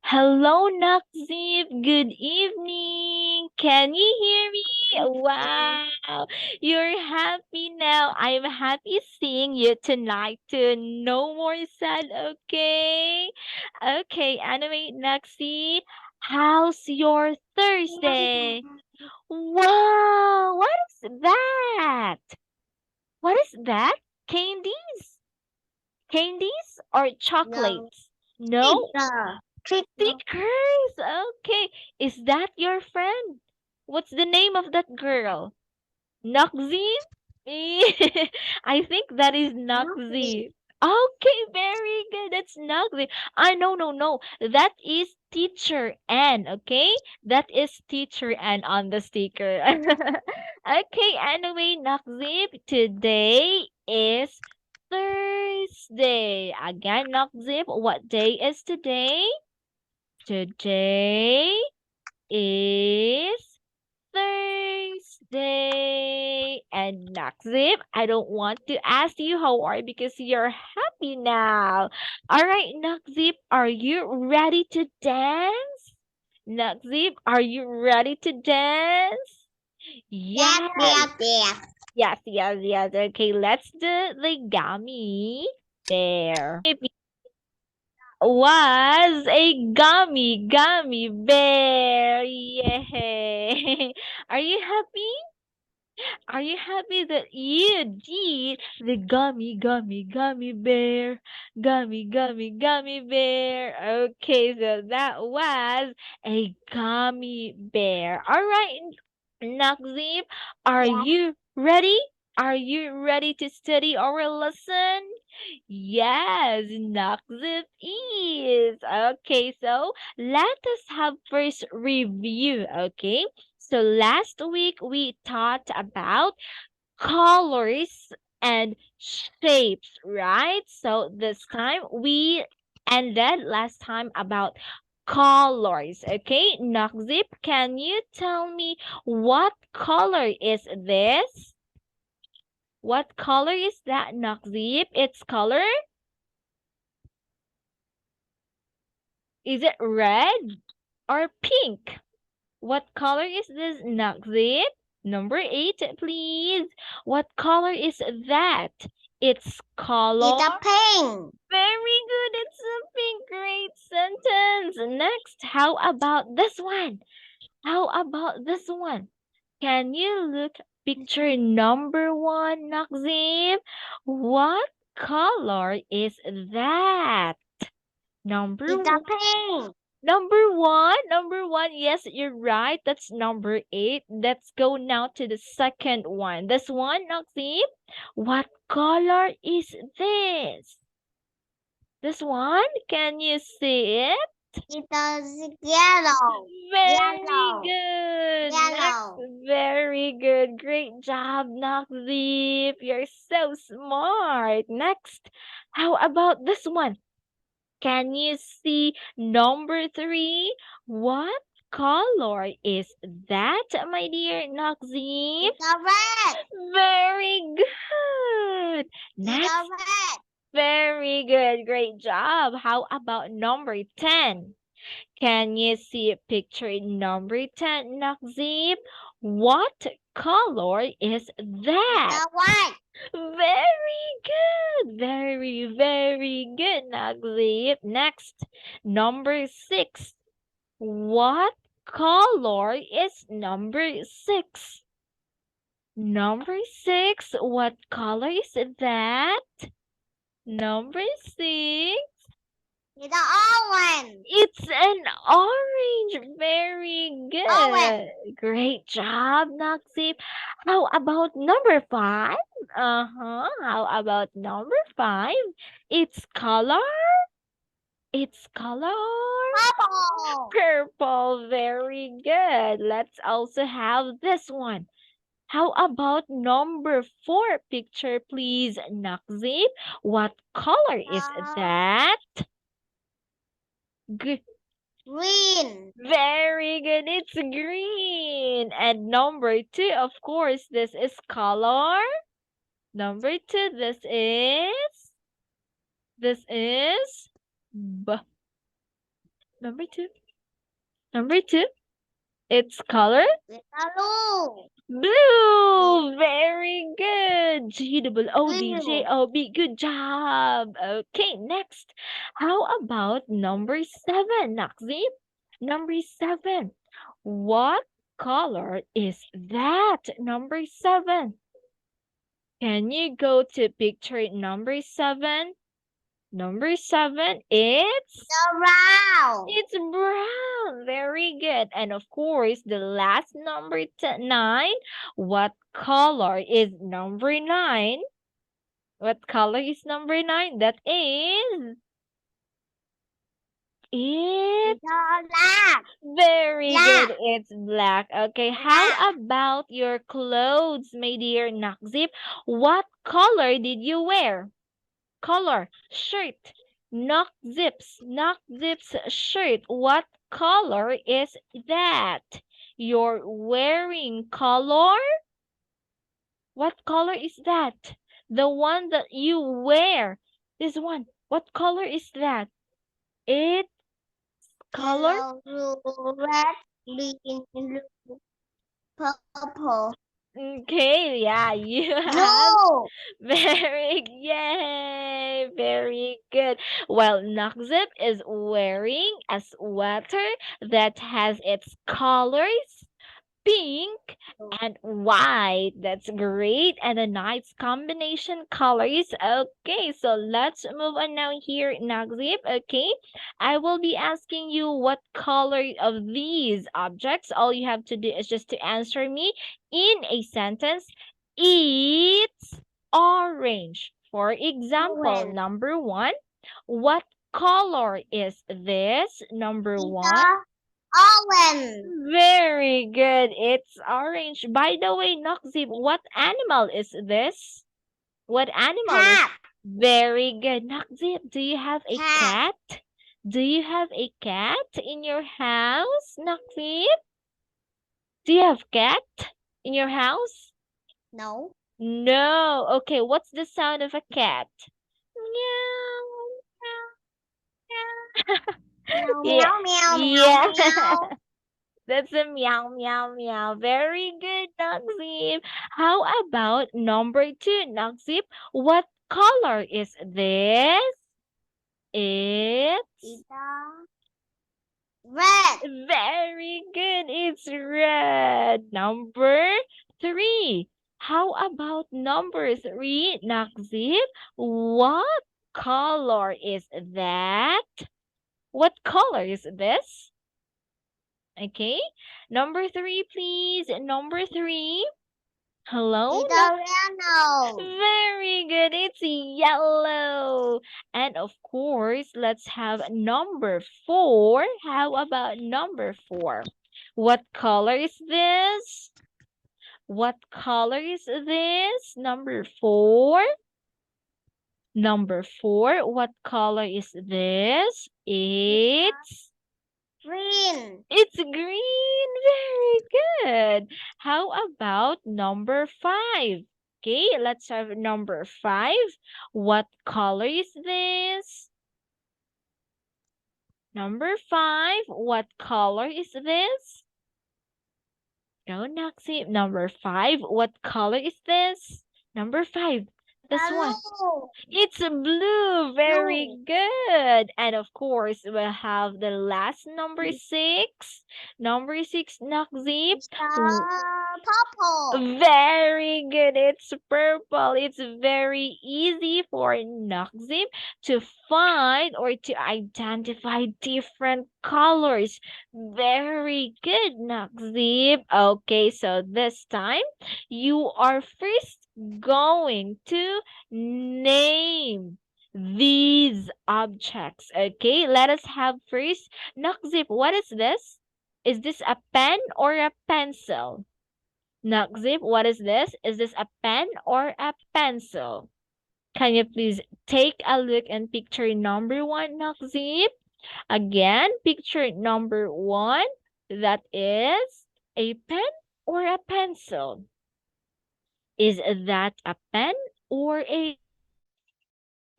Hello, Nakzib. Good evening. Can you hear me? Wow, you're happy now. I'm happy seeing you tonight too. No more sad, okay? Okay, anyway, Naxi, how's your Thursday? Wow, what is that? What is that? Candies? Candies or No. chocolates? No? Pizza. Pizza. Stickers. Okay. Is that your friend? What's the name of that girl? Noxie? I think that is Noxie. Okay, very good. That's Noxie. No. That is Teacher Ann, okay? That is Teacher Ann on the sticker. Okay, anyway, Noxie, today is Thursday. Again, Noxie, what day is today? Today is Thursday. And Nakzib, I don't want to ask you how are you because you're happy now. All right, Nakzib, are you ready to dance? Nakzib, are you ready to dance? Yes, Yes. yes, yes. Yes. Okay, let's do the gummy bear. Was a gummy bear. Yay! Are you happy? Are you happy that you did the gummy bear? Gummy bear. Okay, so that was a gummy bear. All right, Nakzib, are Yes. you ready? Are you ready to study our lesson? Yes, Nakzib is. Okay, so let us have first review, okay? So last week we talked about colors and shapes, right? So this time we ended last time about colors, okay? Nakzib, can you tell me what color is this? What color is that, Nakzib? Its color? Is it red or pink? What color is this, Nakzib? Number 8, please. What color is that? Its color? It's a pink. Very good. It's a pink. Great sentence. Next, how about this one? How about this one? Can you look picture number 1, Nakzib? What color is that? Number It's a 1. pink. Number one, yes, you're right. That's number 8. Let's go now to the second one. This one, Noxie. What color is this? This one, can you see it? It's yellow. Very Yellow. good. Yellow. Next, very good. Great job, Noxie. You're so smart. Next, how about this one? Can you see number 3? What color is that, my dear Noxie? It's a red. Very good. It's a Next, red. very good. Great job. How about number 10? Can you see picture number 10, Noxie? What color is It's that? a white. Very good. Very good, Nagzip. Next, number 6. What color is number 6? Number 6, what color is that? Number 6. It's a orange. It's an orange. Very Orange. good. Great job, Naksip. How about number 5? Uh-huh. How about number 5? Its color? Its color? Purple. Purple. Very good. Let's also have this one. How about number 4 picture, please, Nakzip? What color is Uh, that? Good. green. Very good. It's green. And number 2, of course, this is color. Number 2, this is b Number two. Number two. Its color? Blue. Blue. Very good. Blue. GOODJOB. Good job. Okay, next. How about number seven, Nakzib? Number seven. What color is that? Number seven. Can you go to picture number seven? Number seven, Brown. it's brown. Very good. And of course, the last number nine. What color is number nine? What color is number nine? That is it's Black. very Black. good. It's black. Okay. How about your clothes, my dear Nakzip? What color did you wear? Color, shirt, Nakzip's shirt. What color is that? You're wearing color? What color is that? The one that you wear. This one. What color is that? It's color? Yellow, blue, red, green, blue, purple. Okay, yeah, you have Blue. yay, very good. Well, Nakzip is wearing a sweater that has its colors pink and white. That's great. And a nice combination colors. Okay, so let's move on now here, Nakzip. Okay, I will be asking you what color of these objects. All you have to do is just to answer me in a sentence. It's orange. For example, Orange. number one, what color is this? Number one. Orange. Very good. It's orange. By the way, Nakzib, what animal is this? What animal is? Cat. Very good. Nakzib, do you have a Cat. cat? Do you have a cat in your house, Nakzib? Do you have cat in your house? No. No. Okay, what's the sound of a cat? Meow, meow, meow. Meow, meow, meow, Yeah. meow. That's a meow, meow, meow. Very good, Nakzip. How about number two, Nakzip? What color is this? It's Red. very good. It's red. Number three. How about number three, Nakzip? What color is that? What color is this? Okay. Number three, please. Number three. Hello? Yellow. Very good. It's yellow. And of course, let's have number four. How about number four? What color is this? What color is this? Number four. Number four. What color is this? Green. It's green. Very good. How about number five? Okay, let's have number five. What color is this? Number five. What color is this? Go, Naxi. Number five. What color is this? Number five. This one. Blue. It's blue. Very good. And of course, we'll have the last number six. Number six, Nakzip. Purple. Very good. It's purple. It's very easy for Nakzip to find or to identify different colors. Very good, Nakzip. Okay, so this time you are first going to name these objects. Okay, let us have first. Nakzip, what is this? Is this a pen or a pencil? Nakzip, what is this? Is this a pen or a pencil? Can you please take a look and picture number one, Nakzip? Again, picture number one. That is a pen or a pencil? Is that a pen or a...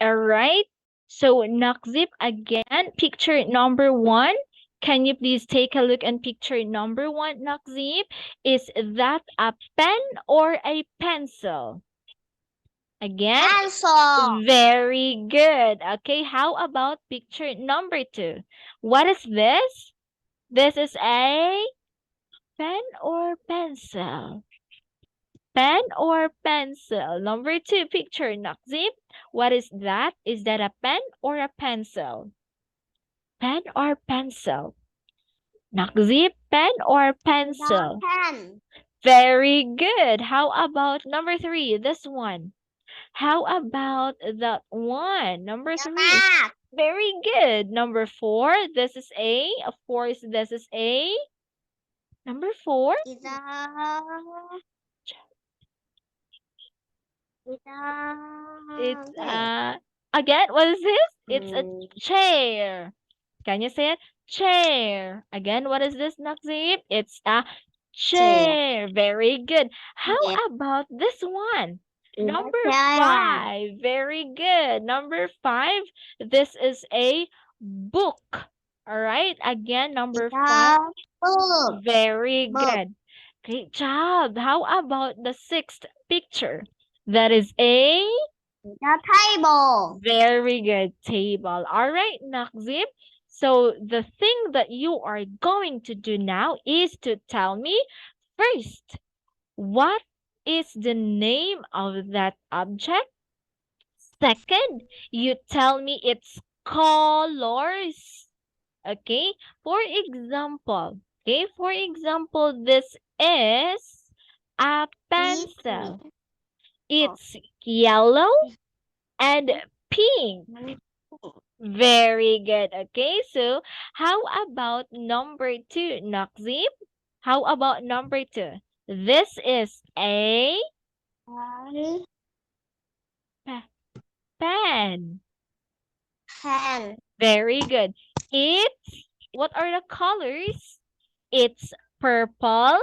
All right. So Nakzip, again, picture number one. Can you please take a look and picture number 1, Nakzib? Is that a pen or a pencil? Again, Pencil. very good. Okay, how about picture number 2? What is this? This is a pen or pencil? Pen or pencil? Number 2 picture, Nakzib. What is that? Is that a pen or a pencil? Pen or pencil? Nakzib, pen or The pencil? pen. Very good. How about number 3? This one. How about that one? Number The 3. map. Very good. Number 4. This is A. Of course, this is A. Number 4. It's a It's okay. again, what is this? It's a Mm, chair. Can you say it? Chair. Again, what is this, Nakzib? It's a chair. chair. Very good. How Yeah. about this one? It's a Number chair. 5. Very good. Number 5. This is a book. All right. Again, number It's 5. a book. Very Book. good. Great job. How about the 6th picture? That is a It's a table. very good table. All right, Nakzib. So the thing that you are going to do now is to tell me first, what is the name of that object? Second, you tell me its colors. Okay? For example, this is a pencil. It's yellow and pink. Very good. Okay, so how about number 2, Nakzib? How about number 2? This is a pen. Pen. Very good. What are the colors? It's purple.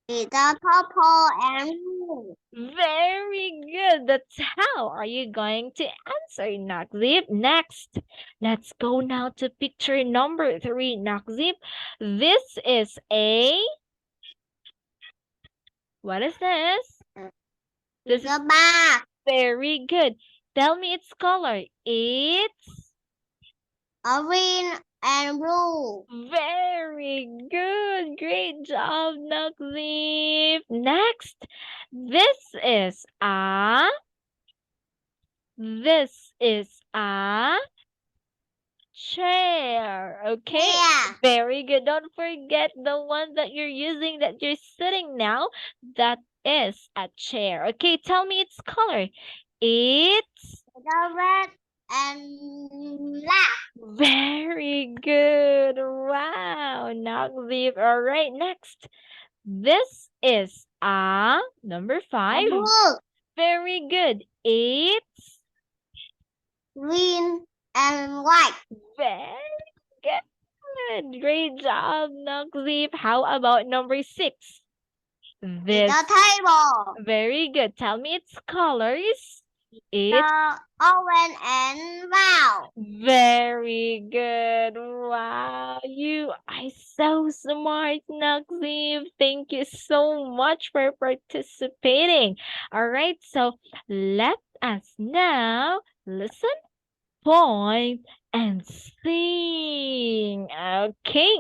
It's a purple and blue. Very good. That's how are you going to answer, Nakzib? Next, let's go now to picture number 3, Nakzib. This is a, what is this? This It's is a bag. very good. Tell me its color. It's Green and blue. very good. Great job, Nakzib. Next, this is a, this is a chair. Okay. Yeah. Very good. Don't forget the one that you're using, that you're sitting now. That is a chair. Okay. Tell me its color. It's The red and black. very good. Wow. Now leave. All right. Next. This is a number 5. The book. Very good. It's Green and white. very good. Great job, Nakzib. How about number 6? This. The table. Very good. Tell me its colors. It's The orange and brown. very good. Wow. You are so smart, Nakzib. Thank you so much for participating. All right. So let us now listen, point, and sing. Okay.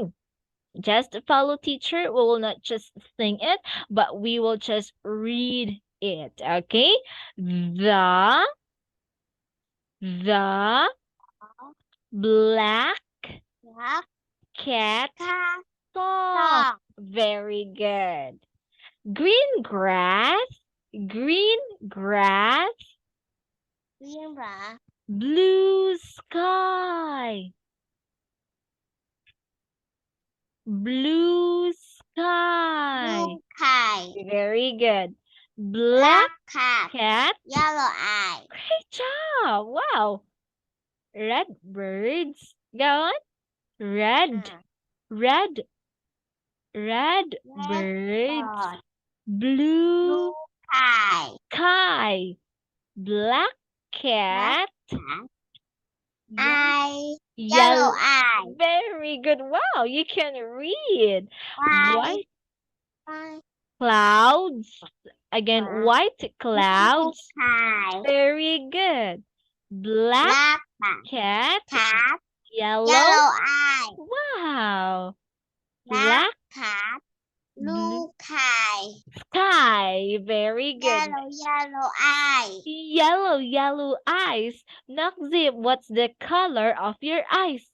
Just follow teacher. We will not just sing it, but we will just read it. Okay? The black Black cat cat. saw. Very good. Green grass, green grass, Green grass. blue sky. Blue sky. Blue sky. Very good. Black Black cat. cat. Yellow eye. Great job. Wow. Red birds. Go on. Red. Red. Red birds. bird. Blue Blue sky. sky. Black cat. Cat. Eye. Yellow. Yellow eye. Very good. Wow, you can read. White. White clouds. Again, white clouds. Eye. Very good. Black cat. Cat. Yellow. Yellow eye. Wow. Black Black cat. blue Blue eye. sky. Very good. Yellow eye. Yellow eyes. Nakzip, what's the color of your eyes?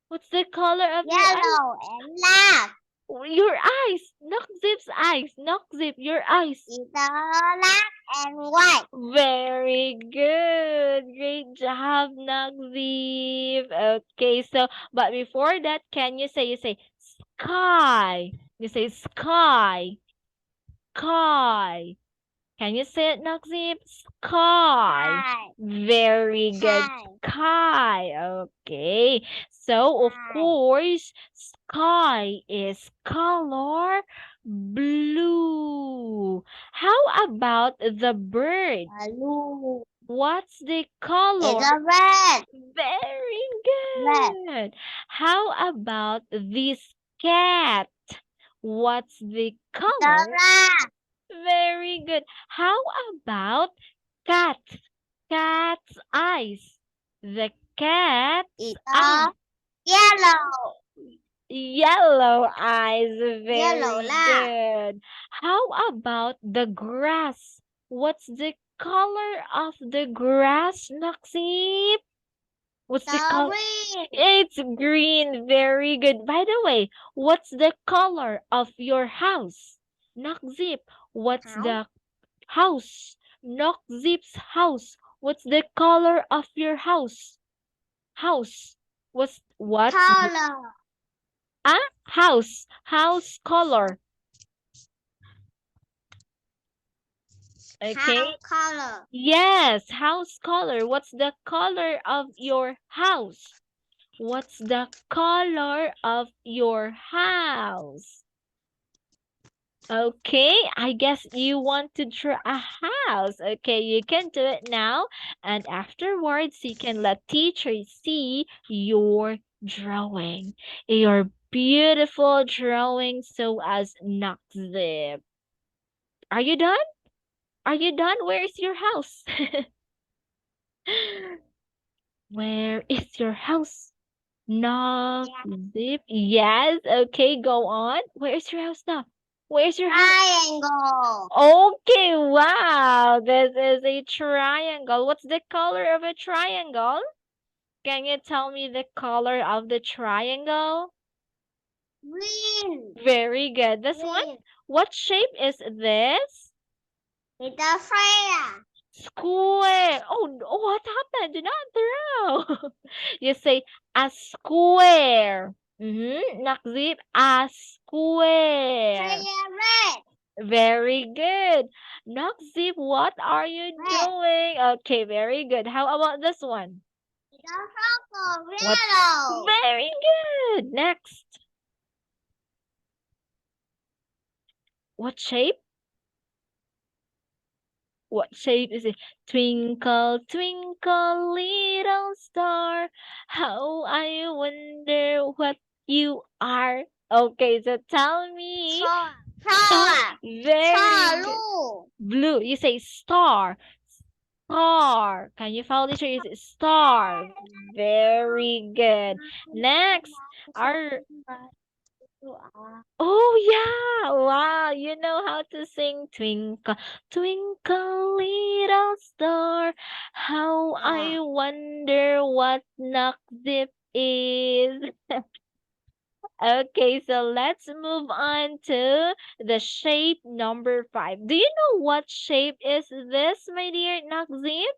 What's the color of your eyes? Yellow and black. Your eyes. Nakzip's eyes. Nakzip, your eyes. It's black and white. Very good. Great job, Nakzip. Okay, so, but before that, can you say sky? You say sky. Sky. Can you say it, Nakzip? Sky. Sky. Very good. Sky. Sky. Okay. So, of Sky. course, sky is color blue. How about the bird? Blue. What's the color? It's a red. Very good. How about this cat? What's the color? The black. Very good. How about cat? Cat's eyes. The cat It's eyes. yellow. Yellow eyes. Very Yellow good. How about the grass? What's the color of the grass, Naksip? What's the color? Green. It's green. Very good. By the way, what's the color of your house? Nakzip, what's the house? Nakzip's house. What's the color of your house? House. What's Color. house? House color. Okay. House color. Yes, house color. What's the color of your house? What's the color of your house? Okay, I guess you want to draw a house. Okay, you can do it now. And afterwards, you can let teacher see your drawing. Your beautiful drawing so as Nakzip. Are you done? Are you done? Where's your house? Where is your house? Nakzip. Yes, okay, go on. Where's your house now? Where's your house? Triangle. Okay, wow. This is a triangle. What's the color of a triangle? Can you tell me the color of the triangle? Green. Very good. This one? Green. What shape is this? It's a square. Square. Oh, what happened? Do not throw. You say a square. Nakzip, a square. Red. Very good. Nakzip, what are you doing? Okay, very good. How about this one? It's a circle. Yellow. Very good. Next. What shape? What shape is it? Twinkle, twinkle, little star, how I wonder what you are. Okay, so tell me. Star. Very good. Blue. You say star. Star. Can you follow this? You say star. Very good. Next, oh yeah, wow, you know how to sing Twinkle, twinkle little star, how I wonder what Nakzip is. Okay, so let's move on to the shape number 5. Do you know what shape is this, my dear Nakzip?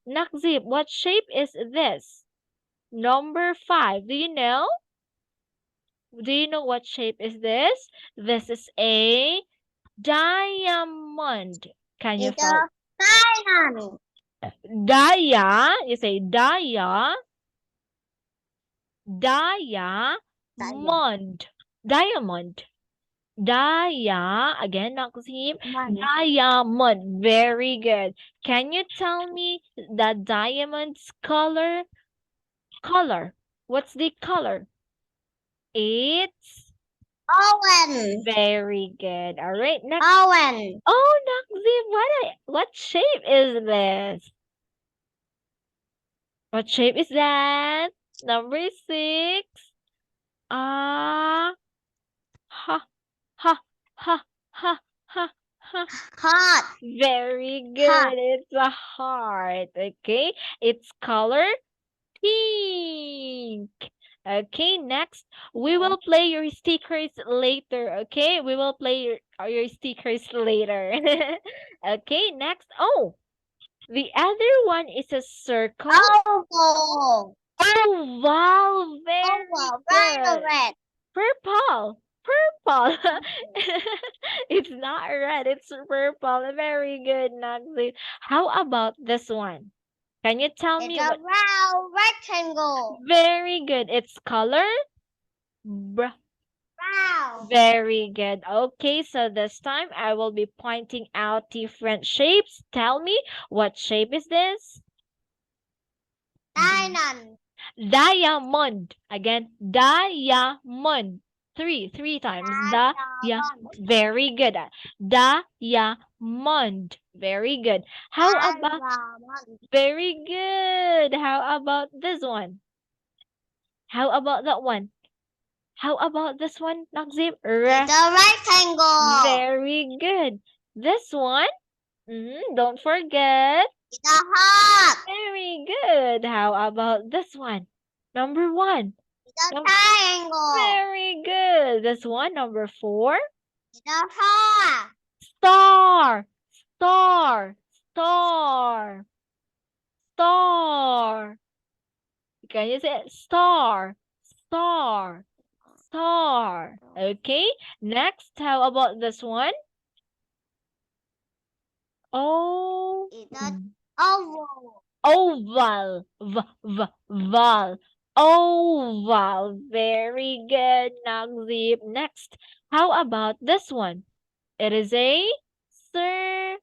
Nakzip, what shape is this? Number 5, do you know? Do you know what shape is this? This is a diamond. Can you follow? Diamond. You say diamond. Diamond. Again, Nakzip. Diamond. Very good. Can you tell me the diamond's color? color. What's the color? It's Owen. very good. All right, next. Owen. Oh, Nakzib, what shape is this? What shape is that? Number 6. Ah, ha, ha, ha, ha, ha, ha. Heart. Very good. Heart. It's a heart. Okay, its color pink. Okay, next we will play your stickers later. Okay, we will play your stickers later. Okay, next. Oh, the other one is a circle. Oval. Oval. Very Oval. good. Red. Purple. Purple. It's not red, it's purple. Very good, Naxi. How about this one? Can you tell It's me a what? round rectangle. Very good. Its color? Round. Very good. Okay, so this time I will be pointing out different shapes. Tell me, what shape is this? Diamond. Diamond. Again, diamond. Three times. Diamond. Very good. Diamond. Very good. How about? Diamond. Very good. How about this one? How about that one? How about this one, Nakzib? It's a rectangle. Very good. This one? Don't forget. It's a heart. Very good. How about this one? Number 1. It's a triangle. Very good. This one, number 4. It's a heart. Star. Star. Star. Star. Can you say it? Star. Star. Star. Okay. Next, how about this one? Oh. It's a oval. Oval. Val. Oval. Very good, Nagzip. Next, how about this one? It is a sir.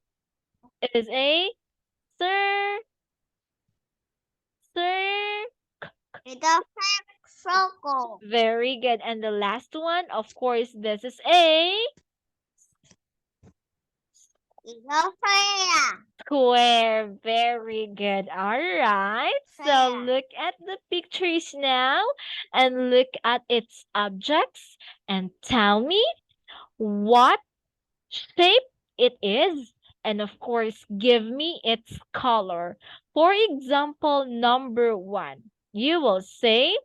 It is a sir. Sir. It's a circle. Very good. And the last one, of course, this is a It's a square. square. Very good. All right. So Square. look at the pictures now and look at its objects and tell me what shape it is. And of course, give me its color. For example, number 1, you will say,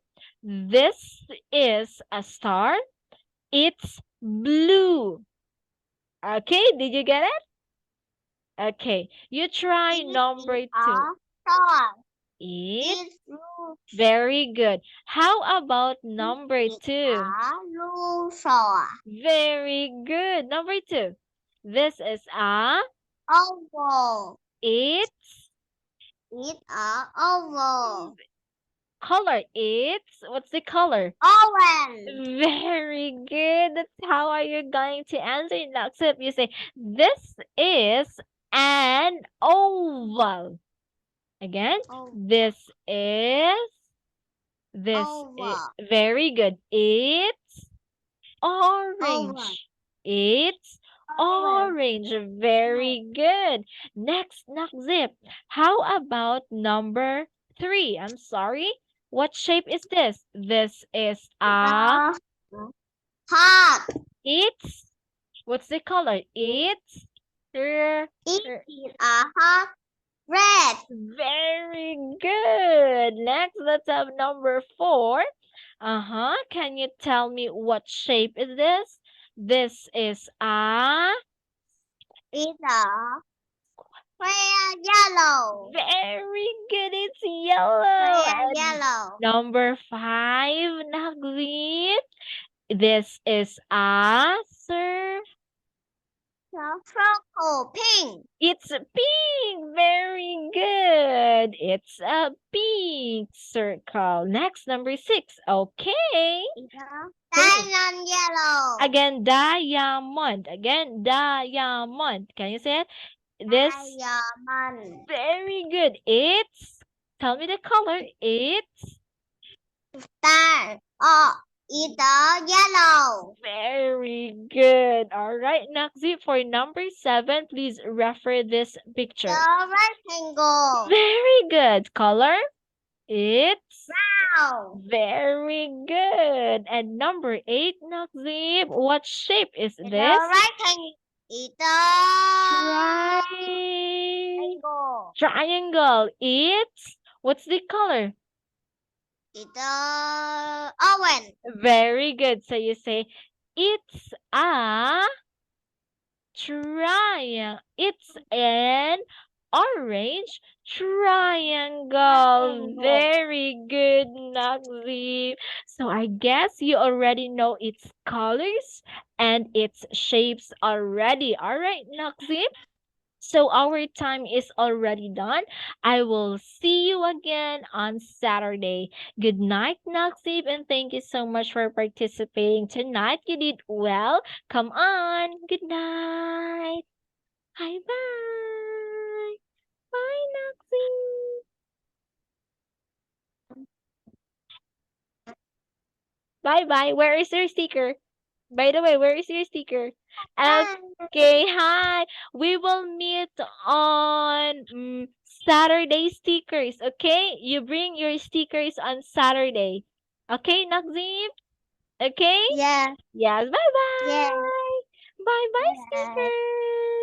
this is a star. It's blue. Okay, did you get it? Okay, you try number 2. Star. It's It's blue. very good. How about number 2? Blue star. Very good. Number 2. This is a Oval. it's a oval. color. What's the color? Orange. Very good. That's how are you going to answer it now? Except you say, this is an oval. Again, this is Oval. very good. It's orange. Oval. It's orange. Very good. Next, Nakzip. How about number 3? I'm sorry. What shape is this? This is a heart. it's what's the color? It's It is a heart. Red. very good. Next, let's have number 4. Can you tell me what shape is this? This is a It's a square yellow. very good. It's yellow. Square And yellow. number 5, Nagzip. This is a Circle. Pink. It's pink. Very good. It's a pink circle. Next, number 6. Okay. It's a diamond yellow. Again, diamond. Again, diamond. Can you say it? This. Diamond. Very good. Tell me the color. It's Star. Either yellow. Very good. All right, Nakzi, for number 7, please refer this picture. The rectangle. Very good. Color? It's Wow. very good. And number 8, Nakzi, what shape is The this? rectangle. Either Triangle. It's, what's the color? Either orange. Very good. So you say, it's a triangle. It's an orange triangle. Triangle. Very good, Nakzi. So I guess you already know its colors and its shapes already. All right, Nakzi. So our time is already done. I will see you again on Saturday. Good night, Naksib, and thank you so much for participating tonight. You did well. Come on. Good night. Bye bye. Bye, Naksib. Bye bye. Where is your sticker? By the way, where is your sticker? Okay, hi. We will meet on Saturday stickers, okay? You bring your stickers on Saturday. Okay, Nakzib? Okay? Yeah. Yes, bye-bye. Yeah. Bye-bye, Yeah. stickers.